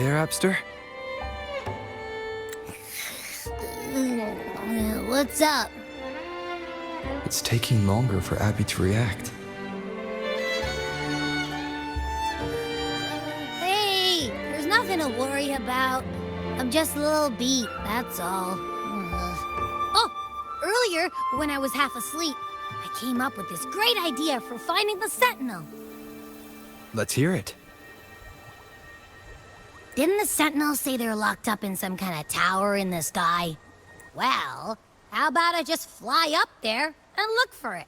there, Abster? What's up? It's taking longer for Abby to react. Hey, there's nothing to worry about. I'm just a little beat, that's all. Oh, earlier, when I was half asleep, I came up with this great idea for finding the Sentinel. Let's hear it. Didn't the Sentinel say they're locked up in some kind of tower in the sky? Well, how about I just fly up there and look for it?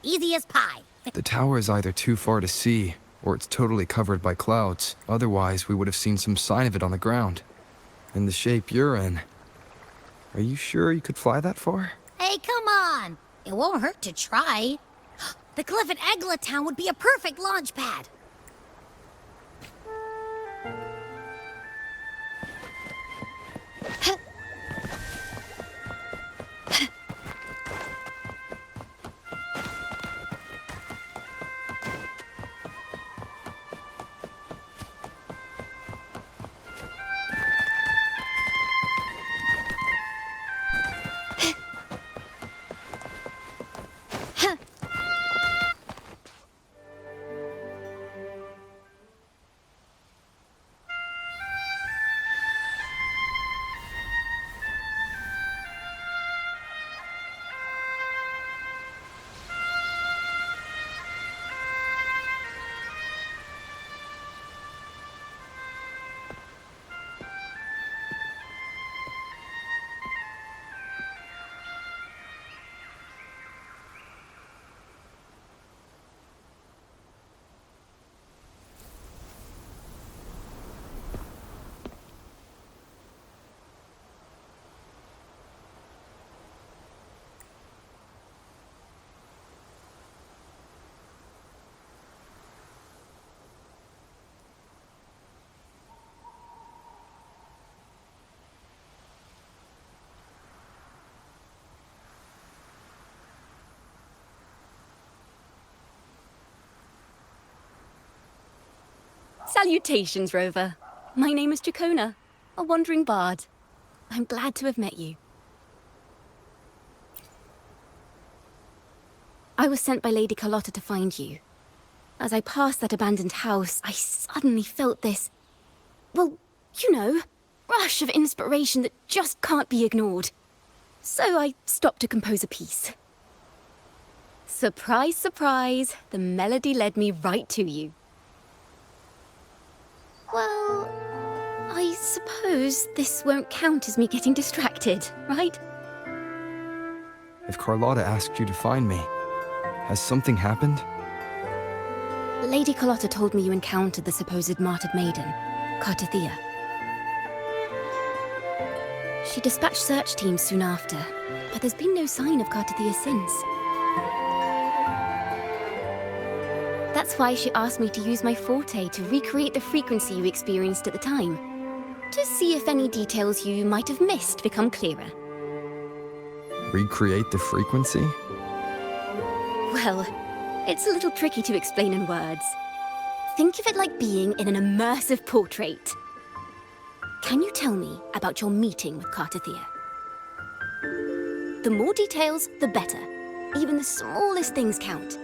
Easy as pie. The tower is either too far to see, or it's totally covered by clouds. Otherwise, we would have seen some sign of it on the ground. In the shape you're in. Are you sure you could fly that far? Hey, come on. It won't hurt to try. The cliff at Egla Town would be a perfect launch pad. Salutations, Rover. My name is Ciaccona, a wandering bard. I'm glad to have met you. I was sent by Lady Carlotta to find you. As I passed that abandoned house, I suddenly felt this, well, you know, rush of inspiration that just can't be ignored. So I stopped to compose a piece. Surprise, surprise, the melody led me right to you. Well, I suppose this won't count as me getting distracted, right? If Carlotta asked you to find me, has something happened? Lady Carlotta told me you encountered the supposed martyred maiden, Cartethyia. She dispatched search teams soon after, but there's been no sign of Cartethyia since. That's why she asked me to use my forte to recreate the frequency you experienced at the time, to see if any details you might have missed become clearer. Recreate the frequency? Well, it's a little tricky to explain in words. Think of it like being in an immersive portrait. Can you tell me about your meeting with Cartethyia? The more details, the better. Even the smallest things count.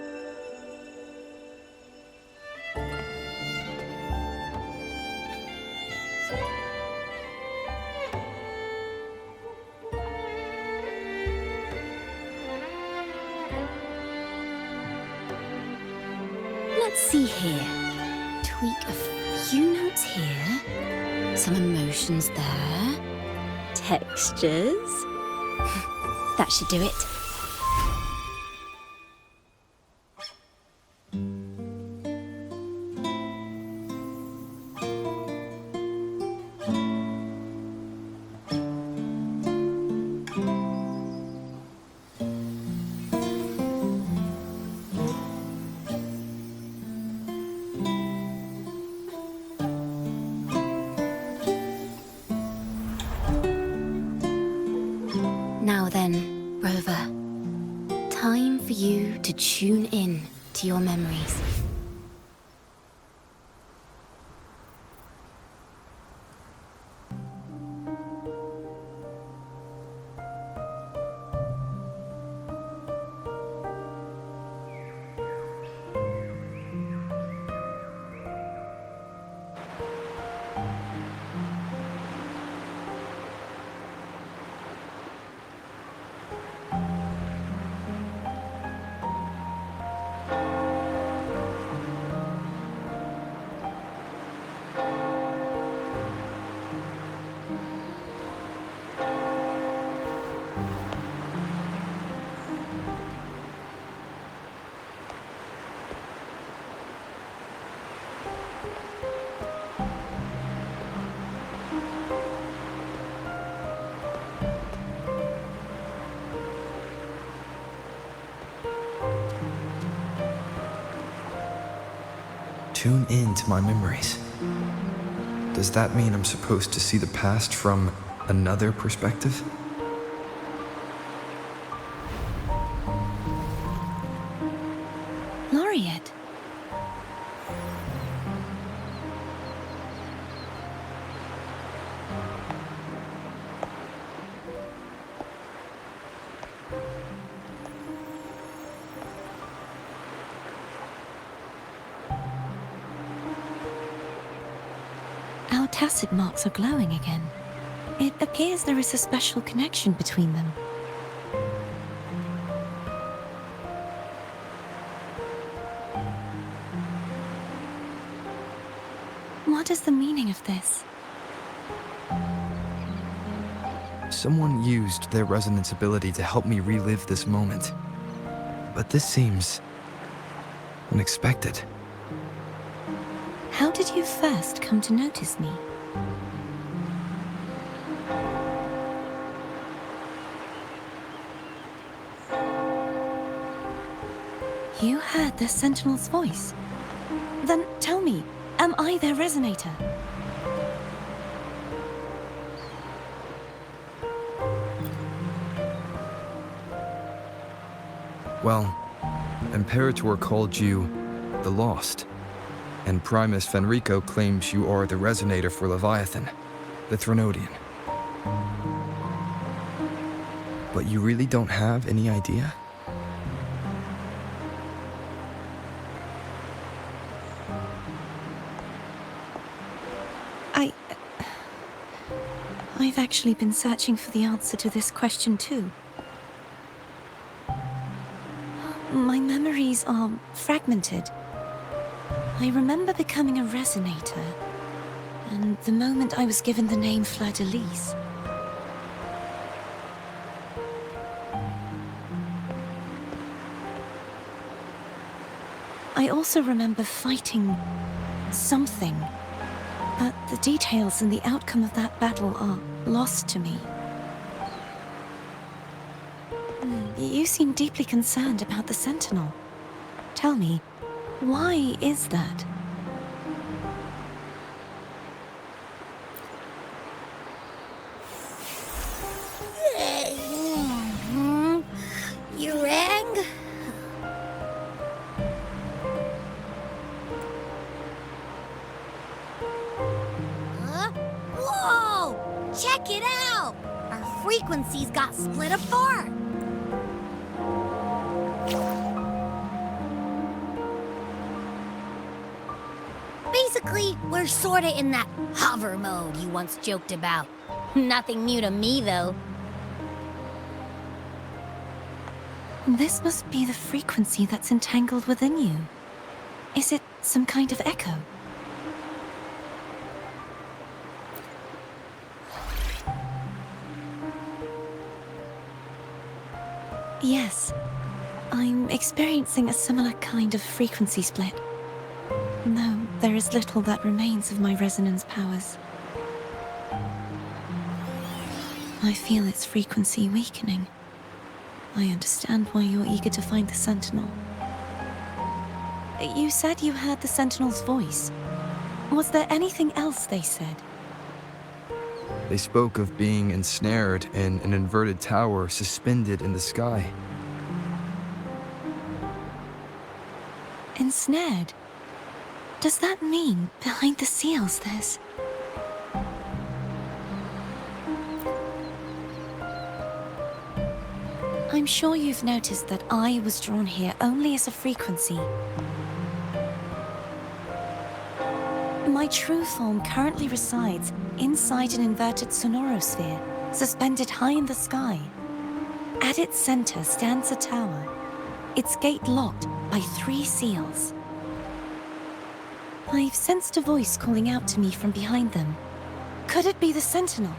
Let's see here. Tweak a few notes here. Some emotions there. Textures. That should do it. Now then, Rover. tune in to my memories. Does that mean I'm supposed to see the past from another perspective? Laureate. Our tacit marks are glowing again. It appears there is a special connection between them. What is the meaning of this? Someone used their resonance ability to help me relive this moment. But this seems unexpected. How did you first come to notice me? You heard the Sentinel's voice? Then tell me, am I their resonator? Well, Imperator called you the Lost, and Primus Fenrico claims you are the resonator for Leviathan, the Threnodian. But you really don't have any idea? I've actually been searching for the answer to this question too. My memories are fragmented. I remember becoming a resonator, and the moment I was given the name Fleur-de-Lis. I also remember fighting something, but the details and the outcome of that battle are lost to me. You seem deeply concerned about the Sentinel. Tell me, why is that? You rang? Huh? Whoa! Check it out! Our frequencies got split apart. Basically, we're sorta in that hover mode you once joked about. Nothing new to me, though. This must be the frequency that's entangled within you. Is it some kind of echo? Yes, I'm experiencing a similar kind of frequency split. Though there is little that remains of my resonance powers. I feel its frequency weakening. I understand why you're eager to find the Sentinel. You said you heard the Sentinel's voice. Was there anything else they said? They spoke of being ensnared in an inverted tower suspended in the sky. Ensnared? Does that mean behind the seals there's... I'm sure you've noticed that I was drawn here only as a frequency. My true form currently resides inside an inverted sonorosphere, suspended high in the sky. At its center stands a tower, its gate locked by 3 seals. I've sensed a voice calling out to me from behind them. Could it be the Sentinel?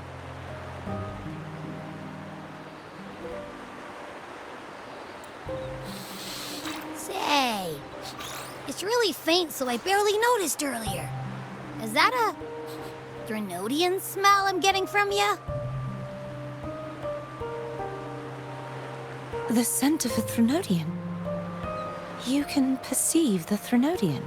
Say, it's really faint, so I barely noticed earlier. Is that a Threnodian smell I'm getting from you? The scent of a Threnodian. You can perceive the Threnodian.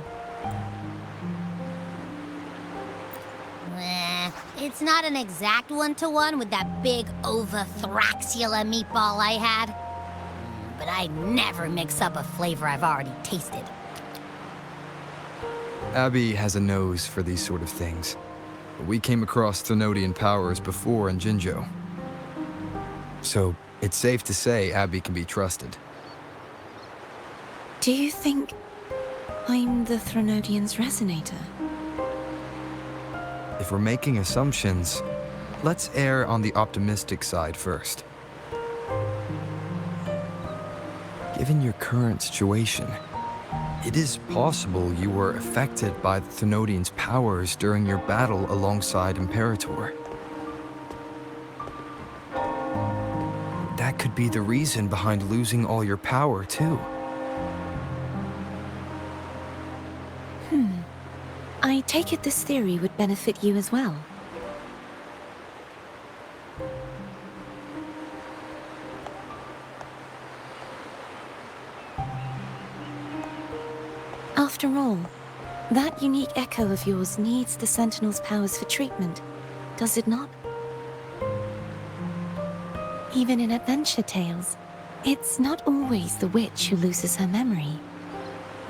It's not an exact one-to-one with that big Ovathraxula meatball I had. But I never mix up a flavor I've already tasted. Abby has a nose for these sort of things. We came across Thenodian powers before in Jinzhou. So, it's safe to say Abby can be trusted. Do you think I'm the Thenodian's resonator? If we're making assumptions, let's err on the optimistic side first. Given your current situation, it is possible you were affected by the Thenodian's powers during your battle alongside Imperator. That could be the reason behind losing all your power, too. I take it this theory would benefit you as well. After all, that unique echo of yours needs the Sentinel's powers for treatment, does it not? Even in adventure tales, it's not always the witch who loses her memory.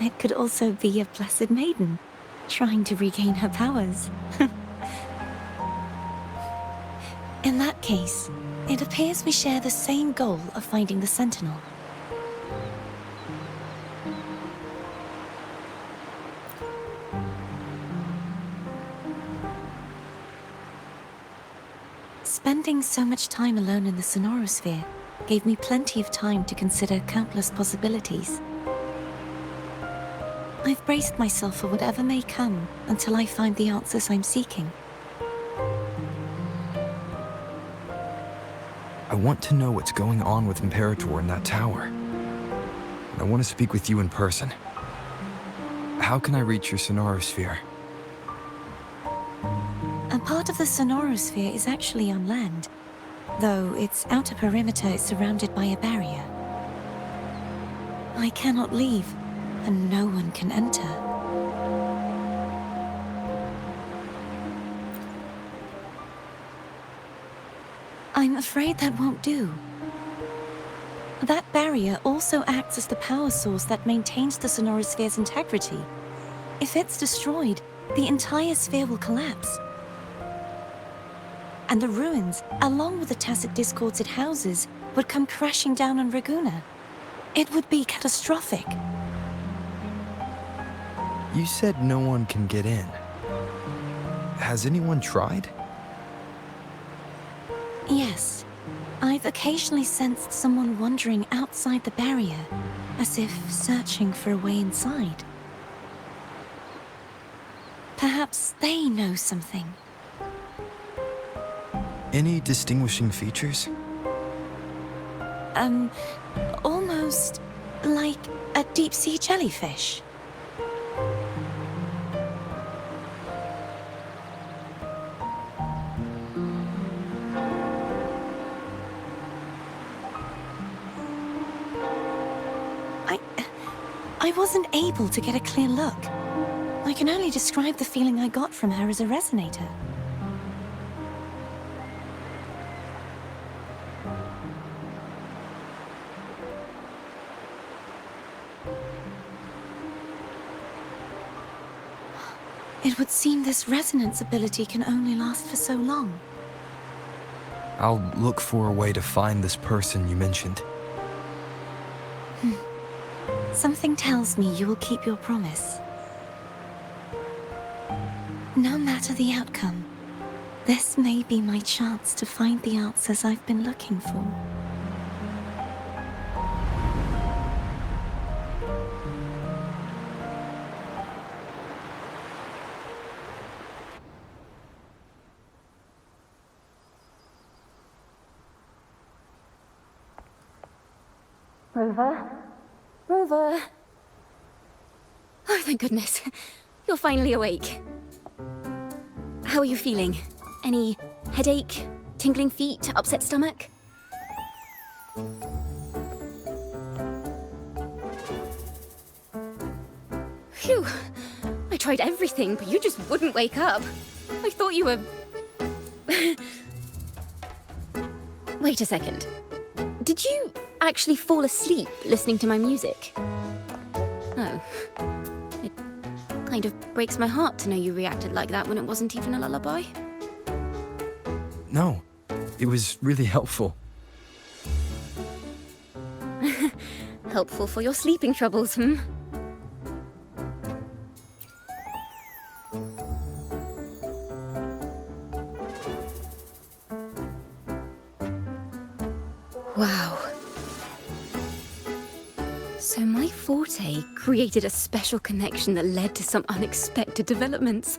It could also be a blessed maiden, trying to regain her powers. In that case, it appears we share the same goal of finding the Sentinel. Spending so much time alone in the Sonorosphere gave me plenty of time to consider countless possibilities. I've braced myself for whatever may come until I find the answers I'm seeking. I want to know what's going on with Imperator in that tower. I want to speak with you in person. How can I reach your Sonorosphere? A part of the Sonorosphere is actually on land, though its outer perimeter is surrounded by a barrier. I cannot leave, and no one can enter. I'm afraid that won't do. That barrier also acts as the power source that maintains the Sonorosphere's integrity. If it's destroyed, the entire sphere will collapse. And the ruins, along with the tacit discords it houses, would come crashing down on Raguna. It would be catastrophic. You said no one can get in. Has anyone tried? Yes. I've occasionally sensed someone wandering outside the barrier, as if searching for a way inside. Perhaps they know something. Any distinguishing features? Almost like a deep-sea jellyfish. I wasn't able to get a clear look. I can only describe the feeling I got from her as a resonator. It would seem this resonance ability can only last for so long. I'll look for a way to find this person you mentioned. Something tells me you will keep your promise. No matter the outcome, this may be my chance to find the answers I've been looking for. Rover? Rover! Oh, thank goodness. You're finally awake. How are you feeling? Any headache, tingling feet, upset stomach? Phew. I tried everything, but you just wouldn't wake up. I thought you were Wait a second. Did you actually fall asleep listening to my music? Oh. It kind of breaks my heart to know you reacted like that when it wasn't even a lullaby. No, it was really helpful. Helpful for your sleeping troubles, hmm? Wow. So my forte created a special connection that led to some unexpected developments.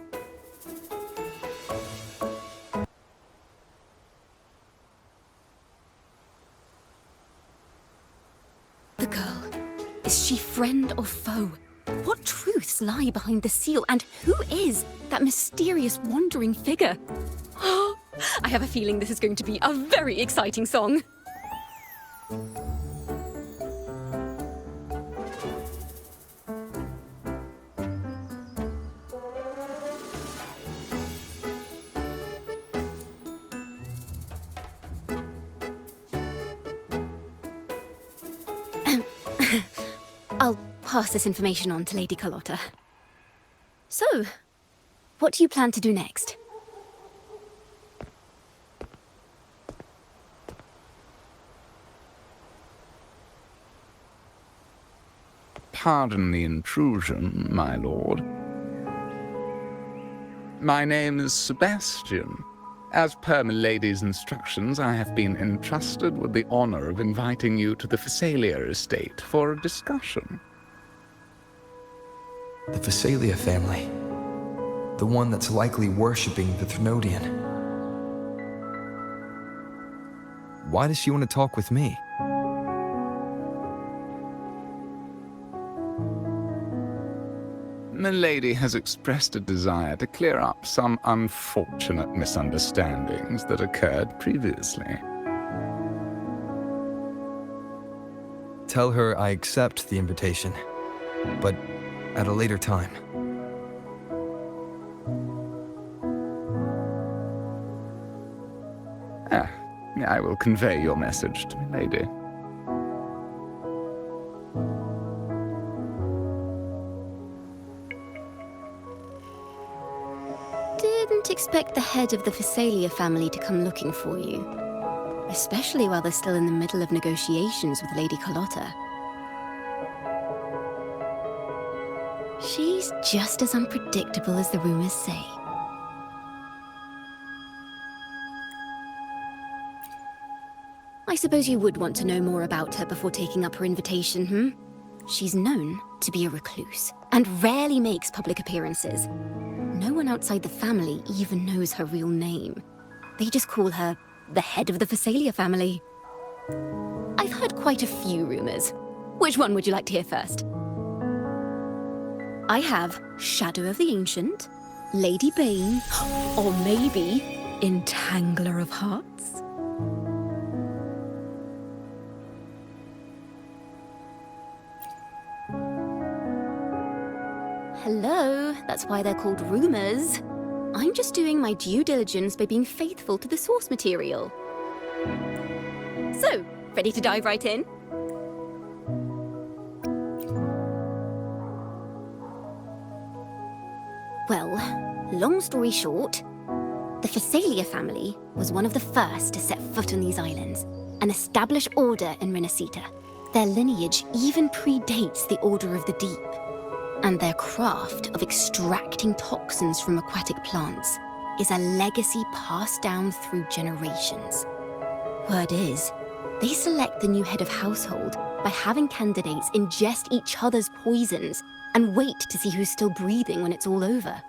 The girl, is she friend or foe? What truths lie behind the seal, and who is that mysterious wandering figure? I have a feeling this is going to be a very exciting song. I'll pass this information on to Lady Carlotta. So, what do you plan to do next? Pardon the intrusion, my lord. My name is Sebastian. As per milady's instructions, I have been entrusted with the honor of inviting you to the Phasalia estate for a discussion. The Phasalia family. The one that's likely worshipping the Thrnodian. Why does she want to talk with me? Milady has expressed a desire to clear up some unfortunate misunderstandings that occurred previously. Tell her I accept the invitation, but at a later time. I will convey your message to Milady. Didn't expect the head of the Phasalia family to come looking for you. Especially while they're still in the middle of negotiations with Lady Carlotta. She's just as unpredictable as the rumors say. I suppose you would want to know more about her before taking up her invitation, hmm? She's known to be a recluse, and rarely makes public appearances. No one outside the family even knows her real name. They just call her the head of the Phasalia family. I've heard quite a few rumors. Which one would you like to hear first? I have Shadow of the Ancient, Lady Bane, or maybe Entangler of Hearts. Hello, that's why they're called rumors. I'm just doing my due diligence by being faithful to the source material. So, ready to dive right in? Well, long story short, the Phasalia family was one of the first to set foot on these islands and establish order in Renacita. Their lineage even predates the Order of the Deep. And their craft of extracting toxins from aquatic plants is a legacy passed down through generations. Word is, they select the new head of household by having candidates ingest each other's poisons and wait to see who's still breathing when it's all over.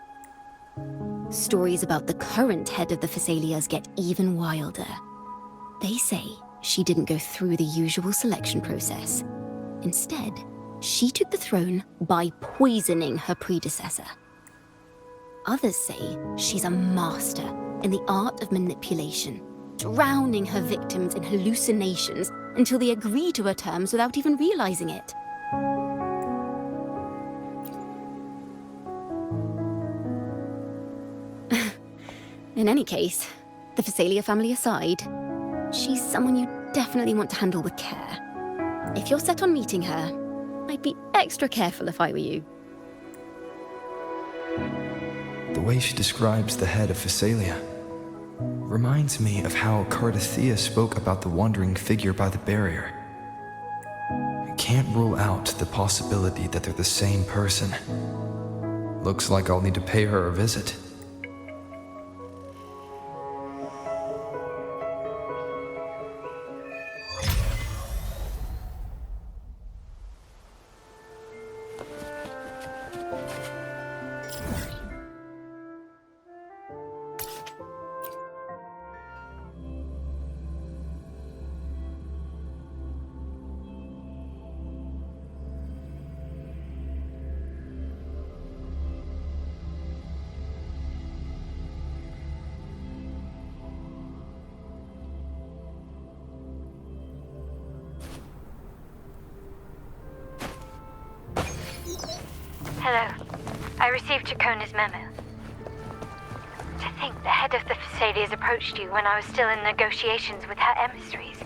Stories about the current head of the Phasalias get even wilder. They say she didn't go through the usual selection process. Instead, she took the throne by poisoning her predecessor. Others say she's a master in the art of manipulation, drowning her victims in hallucinations until they agree to her terms without even realizing it. In any case, the Phasalia family aside, she's someone you definitely want to handle with care. If you're set on meeting her, I'd be extra careful if I were you. The way she describes the head of Phasalia reminds me of how Cartethyia spoke about the wandering figure by the barrier. I can't rule out the possibility that they're the same person. Looks like I'll need to pay her a visit. Hello. I received Ciaccona's memo. To think the head of the Phasalias approached you when I was still in negotiations with her emissaries.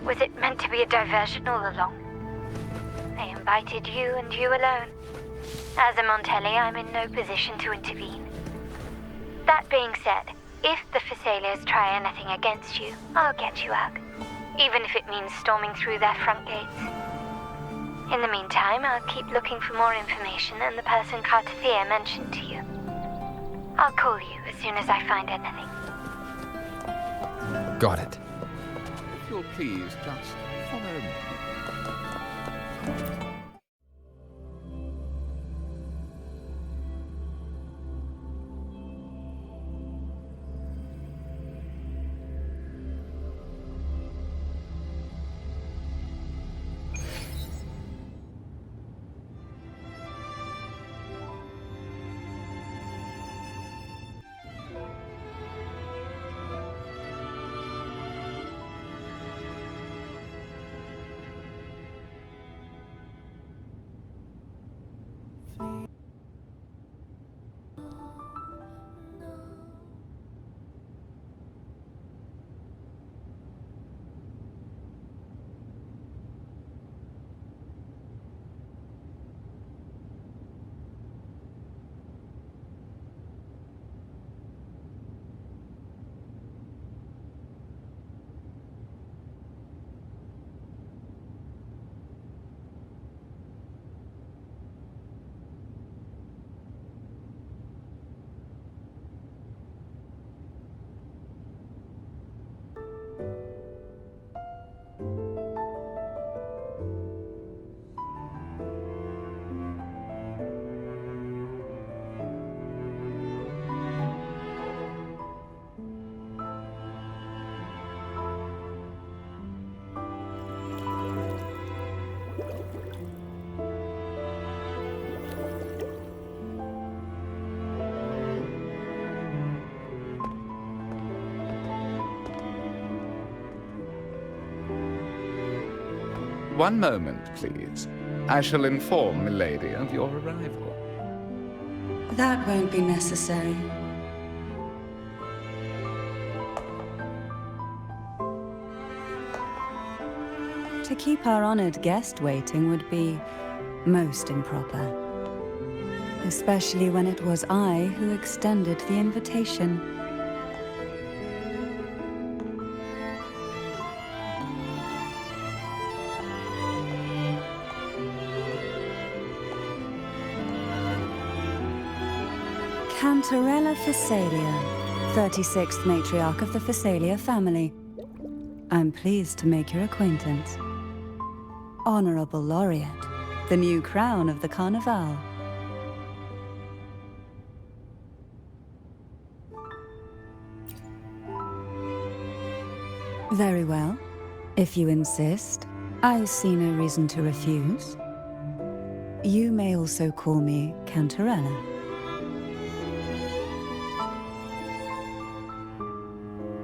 Was it meant to be a diversion all along? They invited you and you alone. As a Montelli, I'm in no position to intervene. That being said, if the Phasalias try anything against you, I'll get you out. Even if it means storming through their front gates. In the meantime, I'll keep looking for more information and the person Cartethyia mentioned to you. I'll call you as soon as I find anything. Got it. If you'll please just follow me. One moment, please. I shall inform Milady of your arrival. That won't be necessary. To keep our honored guest waiting would be most improper. Especially when it was I who extended the invitation. Cantarella Phasalia, 36th matriarch of the Phasalia family. I'm pleased to make your acquaintance. Honorable Laureate, the new crown of the Carnival. Very well. If you insist, I see no reason to refuse. You may also call me Cantarella.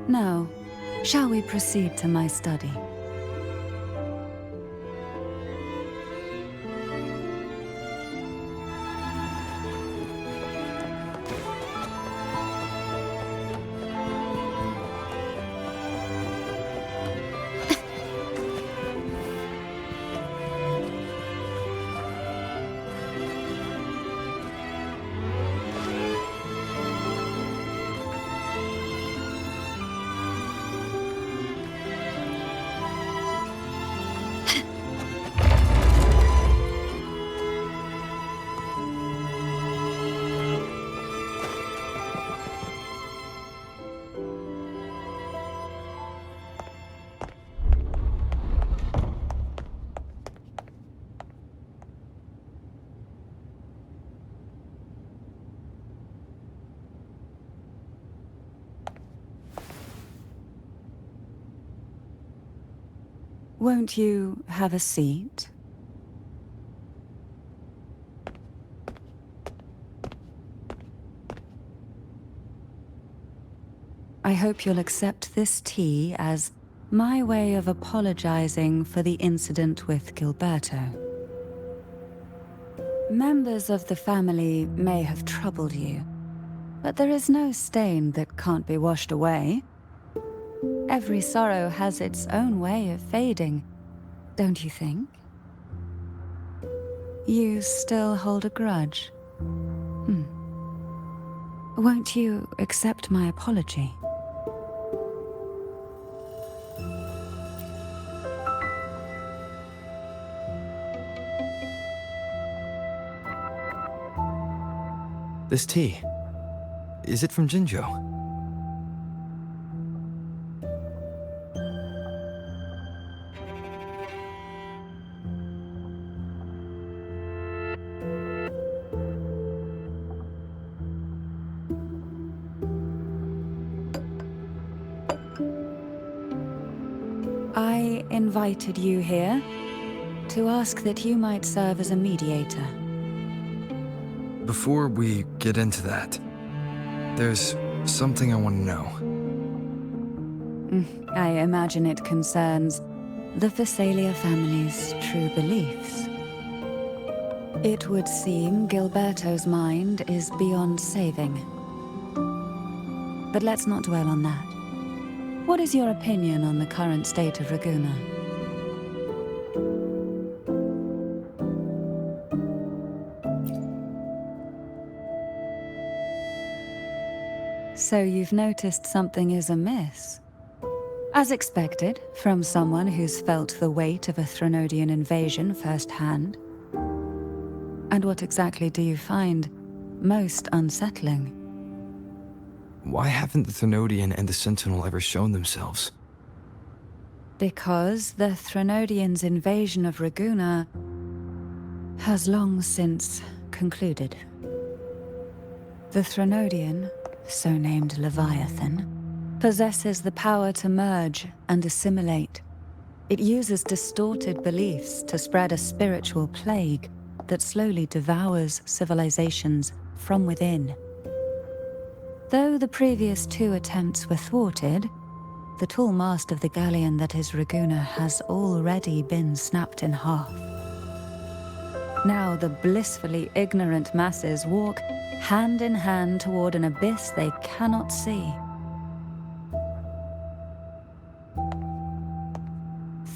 Now, shall we proceed to my study? Won't you have a seat? I hope you'll accept this tea as my way of apologizing for the incident with Gilberto. Members of the family may have troubled you, but there is no stain that can't be washed away. Every sorrow has its own way of fading, don't you think? You still hold a grudge? Won't you accept my apology? This tea, is it from Jinjo? I invited you here to ask that you might serve as a mediator. Before we get into that, there's something I want to know. I imagine it concerns the Phasalia family's true beliefs. It would seem Gilberto's mind is beyond saving. But let's not dwell on that. What is your opinion on the current state of Raguna? So you've noticed something is amiss? As expected, from someone who's felt the weight of a Threnodian invasion firsthand. And what exactly do you find most unsettling? Why haven't the Threnodian and the Sentinel ever shown themselves? Because the Threnodians' invasion of Raguna has long since concluded. The Threnodian, so named Leviathan, possesses the power to merge and assimilate. It uses distorted beliefs to spread a spiritual plague that slowly devours civilizations from within. Though the previous two attempts were thwarted, the tall mast of the galleon that is Raguna has already been snapped in half. Now the blissfully ignorant masses walk hand in hand toward an abyss they cannot see.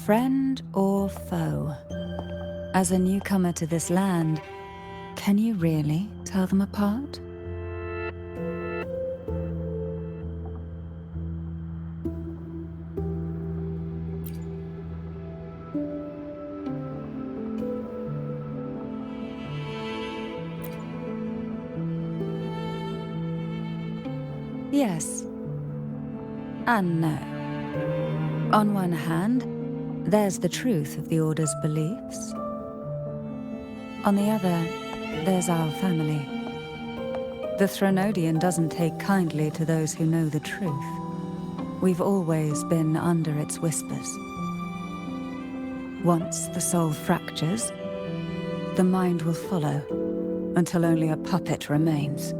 Friend or foe? As a newcomer to this land, can you really tell them apart? Yes and no. On one hand, there's the truth of the Order's beliefs. On the other, there's our family. The Threnodian doesn't take kindly to those who know the truth. We've always been under its whispers. Once the soul fractures, the mind will follow, until only a puppet remains.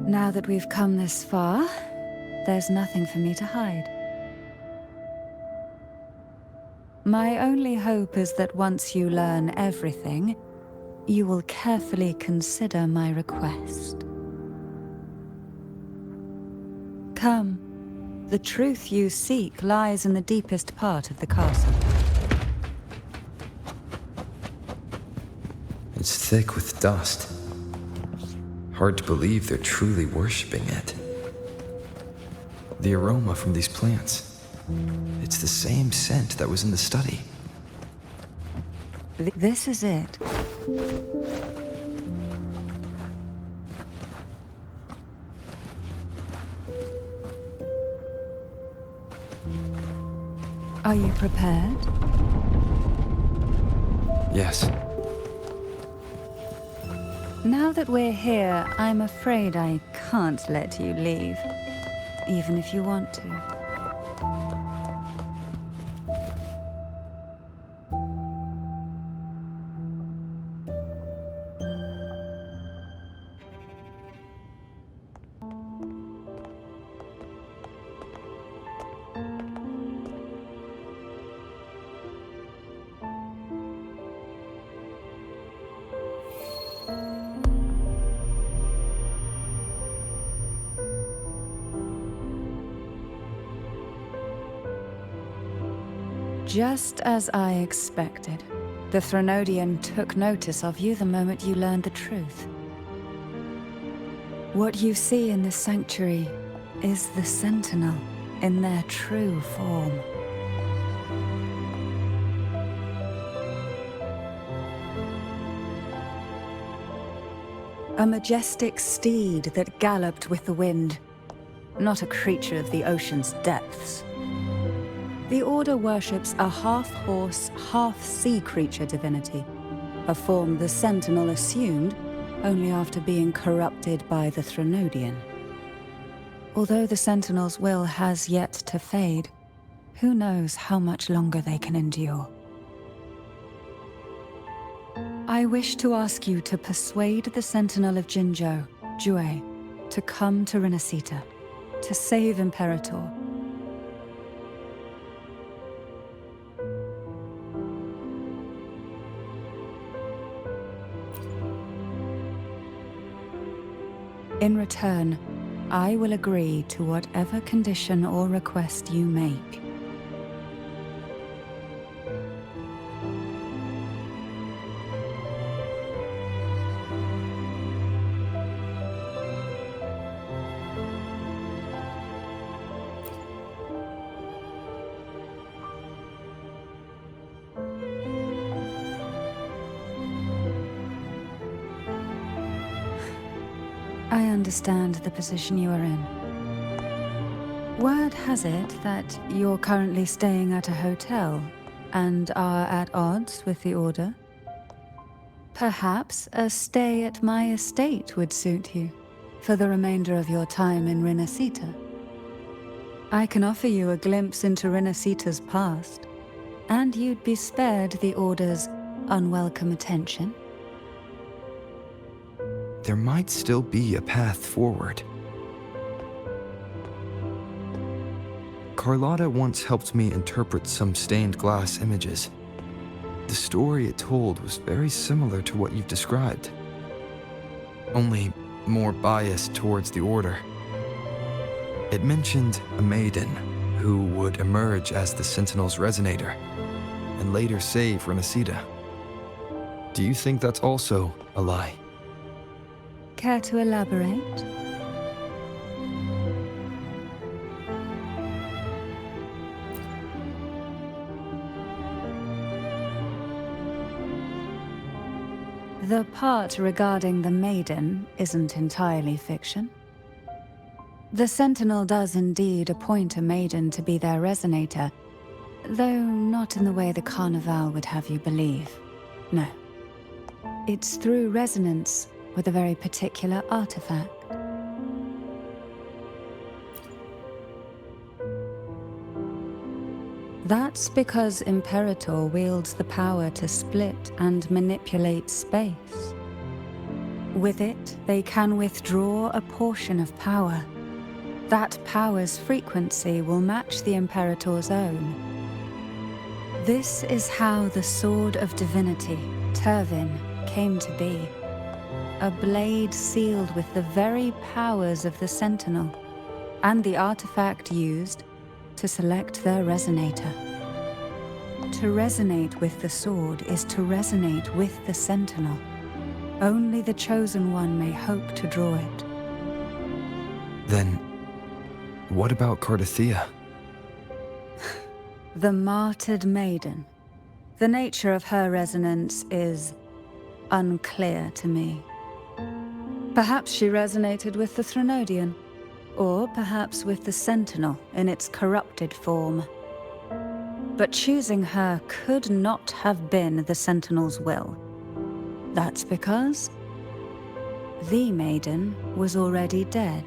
Now that we've come this far, there's nothing for me to hide. My only hope is that once you learn everything, you will carefully consider my request. Come, the truth you seek lies in the deepest part of the castle. It's thick with dust. Hard to believe they're truly worshipping it. The aroma from these plants, it's the same scent that was in the study. This is it. Are you prepared? Yes. Now that we're here, I'm afraid I can't let you leave, even if you want to. Just as I expected, the Threnodian took notice of you the moment you learned the truth. What you see in this sanctuary is the Sentinel in their true form. A majestic steed that galloped with the wind, not a creature of the ocean's depths. The Order worships a half-horse, half-sea creature divinity, a form the Sentinel assumed only after being corrupted by the Threnodian. Although the Sentinel's will has yet to fade, who knows how much longer they can endure. I wish to ask you to persuade the Sentinel of Jinzhou, Jue, to come to Renacita, to save Imperator. In return, I will agree to whatever condition or request you make. I understand the position you are in. Word has it that you're currently staying at a hotel and are at odds with the Order. Perhaps a stay at my estate would suit you for the remainder of your time in Renacita. I can offer you a glimpse into Renacita's past, and you'd be spared the Order's unwelcome attention. There might still be a path forward. Carlotta once helped me interpret some stained glass images. The story it told was very similar to what you've described, only more biased towards the Order. It mentioned a maiden who would emerge as the Sentinel's resonator and later save Renacita. Do you think that's also a lie? Care to elaborate? The part regarding the maiden isn't entirely fiction. The Sentinel does indeed appoint a maiden to be their resonator, though not in the way the Carnival would have you believe. No. It's through resonance with a very particular artifact. That's because Imperator wields the power to split and manipulate space. With it, they can withdraw a portion of power. That power's frequency will match the Imperator's own. This is how the Sword of Divinity, Turvin, came to be. A blade sealed with the very powers of the Sentinel, and the artifact used to select their resonator. To resonate with the sword is to resonate with the Sentinel. Only the Chosen One may hope to draw it. Then, what about Cartethyia? The martyred maiden. The nature of her resonance is unclear to me. Perhaps she resonated with the Threnodian, or perhaps with the Sentinel in its corrupted form. But choosing her could not have been the Sentinel's will. That's because the maiden was already dead.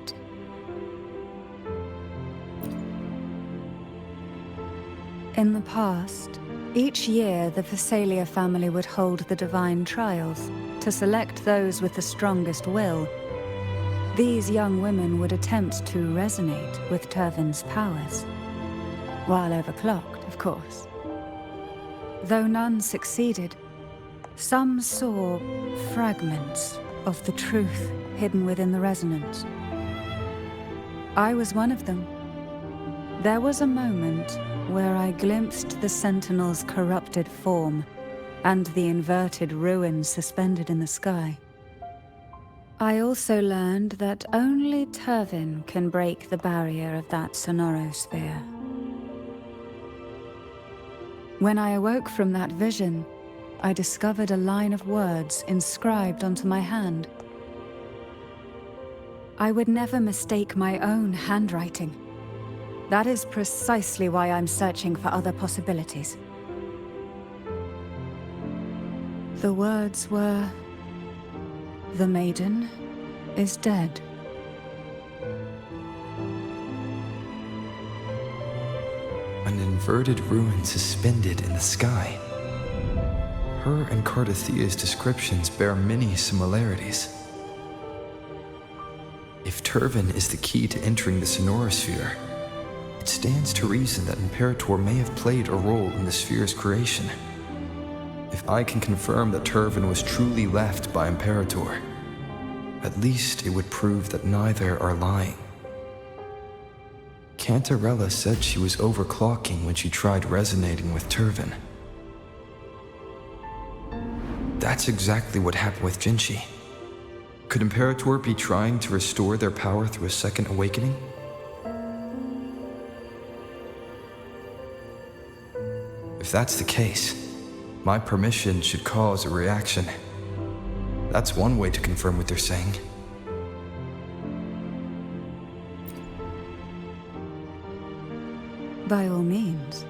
In the past, each year the Phasalia family would hold the divine trials to select those with the strongest will. These young women would attempt to resonate with Turvin's powers, while overclocked, of course. Though none succeeded, some saw fragments of the truth hidden within the resonance. I was one of them. There was a moment where I glimpsed the Sentinel's corrupted form and the inverted ruins suspended in the sky. I also learned that only Turvin can break the barrier of that sonorosphere. When I awoke from that vision, I discovered a line of words inscribed onto my hand. I would never mistake my own handwriting. That is precisely why I'm searching for other possibilities. The words were, "The maiden is dead." An inverted ruin suspended in the sky. Her and Cartethyia's descriptions bear many similarities. If Turvin is the key to entering the sonorosphere, it stands to reason that Imperator may have played a role in the sphere's creation. If I can confirm that Turvin was truly left by Imperator, at least it would prove that neither are lying. Cantarella said she was overclocking when she tried resonating with Turvin. That's exactly what happened with Jinchi. Could Imperator be trying to restore their power through a second awakening? If that's the case, my permission should cause a reaction. That's one way to confirm what they're saying. By all means.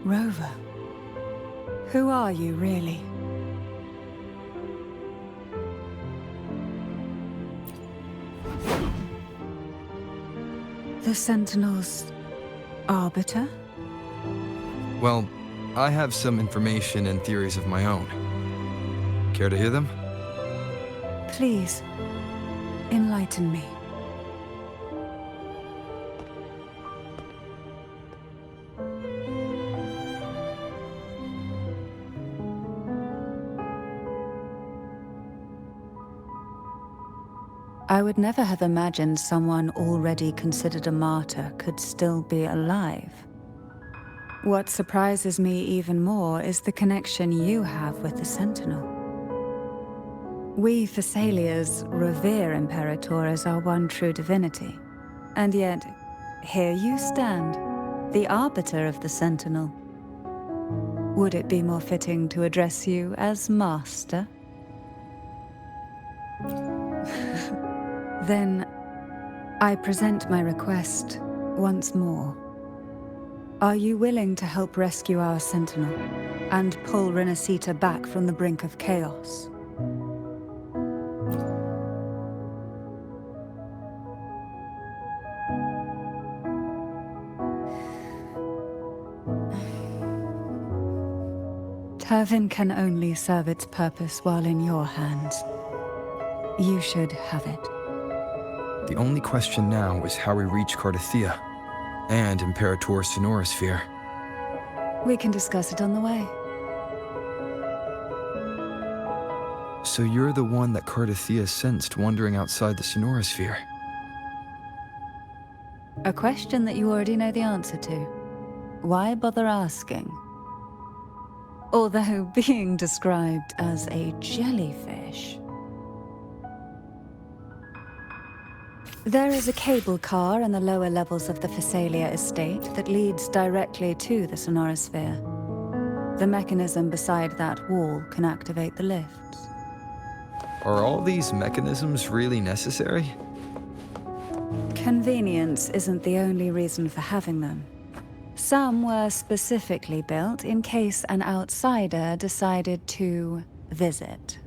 Rover, who are you really? The Sentinel's arbiter? Well, I have some information and theories of my own. Care to hear them? Please, enlighten me. I would never have imagined someone already considered a martyr could still be alive. What surprises me even more is the connection you have with the Sentinel. We Thessalians revere Imperator as our one true divinity, and yet, here you stand, the arbiter of the Sentinel. Would it be more fitting to address you as Master? Then, I present my request once more. Are you willing to help rescue our Sentinel and pull Renacita back from the brink of chaos? Turvin can only serve its purpose while in your hands. You should have it. The only question now is how we reach Cartethyia and Imperator's sonorosphere. We can discuss it on the way. So you're the one that Cartethyia sensed wandering outside the sonorosphere? A question that you already know the answer to. Why bother asking? Although being described as a jellyfish. There is a cable car in the lower levels of the Thessalia estate that leads directly to the sonorosphere. The mechanism beside that wall can activate the lifts. Are all these mechanisms really necessary? Convenience isn't the only reason for having them. Some were specifically built in case an outsider decided to visit.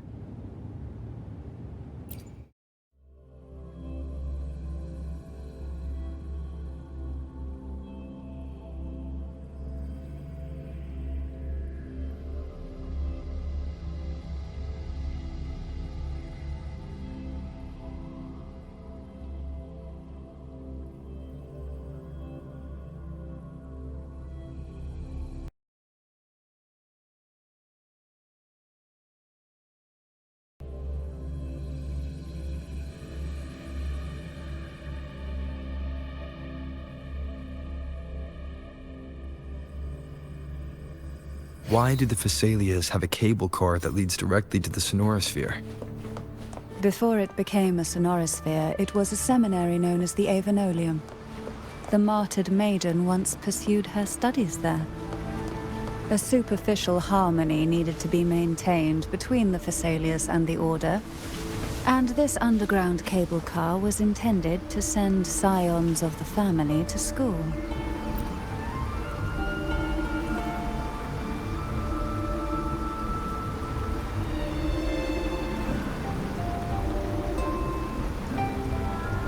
Why do the Phasalias have a cable car that leads directly to the sonorosphere? Before it became a sonorosphere, it was a seminary known as the Avenolium. The martyred maiden once pursued her studies there. A superficial harmony needed to be maintained between the Phasalias and the Order, and this underground cable car was intended to send scions of the family to school.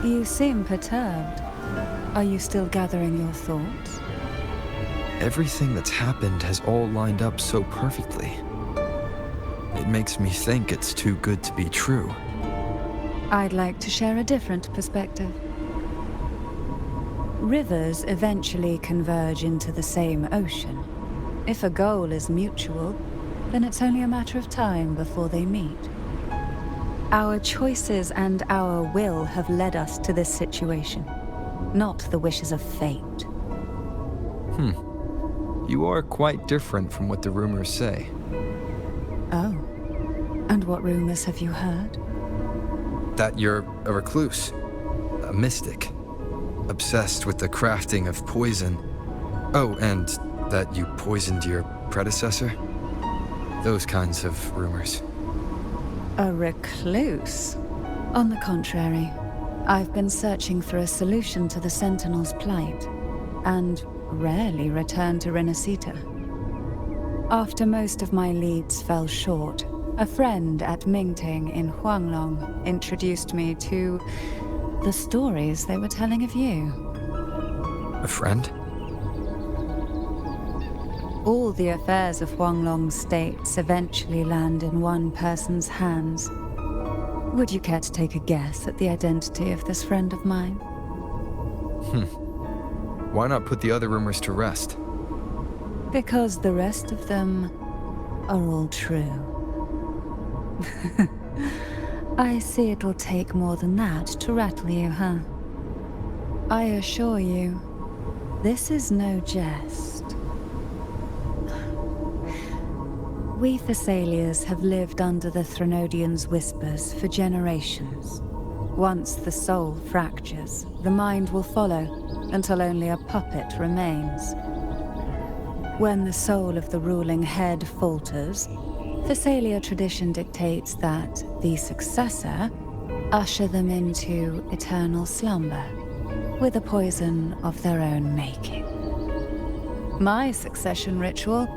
You seem perturbed. Are you still gathering your thoughts? Everything that's happened has all lined up so perfectly. It makes me think it's too good to be true. I'd like to share a different perspective. Rivers eventually converge into the same ocean. If a goal is mutual, then it's only a matter of time before they meet. Our choices and our will have led us to this situation, not the wishes of fate. You are quite different from what the rumors say. Oh. And what rumors have you heard? That you're a recluse, a mystic, obsessed with the crafting of poison. Oh, and that you poisoned your predecessor? Those kinds of rumors. A recluse? On the contrary, I've been searching for a solution to the Sentinel's plight, and rarely return to Renacita. After most of my leads fell short, a friend at Mingting in Huanglong introduced me to the stories they were telling of you. A friend? All the affairs of Huanglong states eventually land in one person's hands. Would you care to take a guess at the identity of this friend of mine? Why not put the other rumors to rest? Because the rest of them are all true. I see it'll take more than that to rattle you, huh? I assure you, this is no jest. We Thessalians have lived under the Threnodians' whispers for generations. Once the soul fractures, the mind will follow, until only a puppet remains. When the soul of the ruling head falters, Thessalia tradition dictates that the successor usher them into eternal slumber, with a poison of their own making. My succession ritual?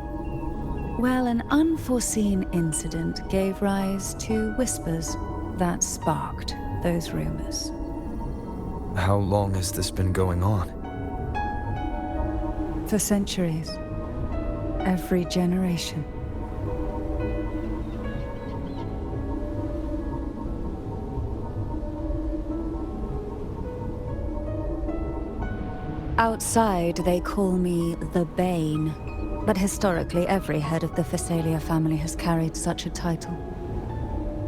Well, an unforeseen incident gave rise to whispers that sparked those rumors. How long has this been going on? For centuries. Every generation. Outside, they call me the Bane, but historically every head of the Phasalia family has carried such a title.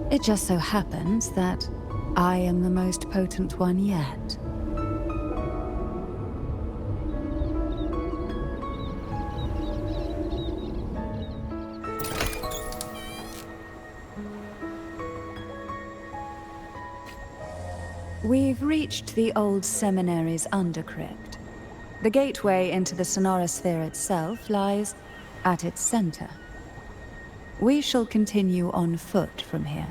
It just so happens that I am the most potent one yet. We've reached the old seminary's undercrypt. The gateway into the sonorosphere itself lies at its center. We shall continue on foot from here.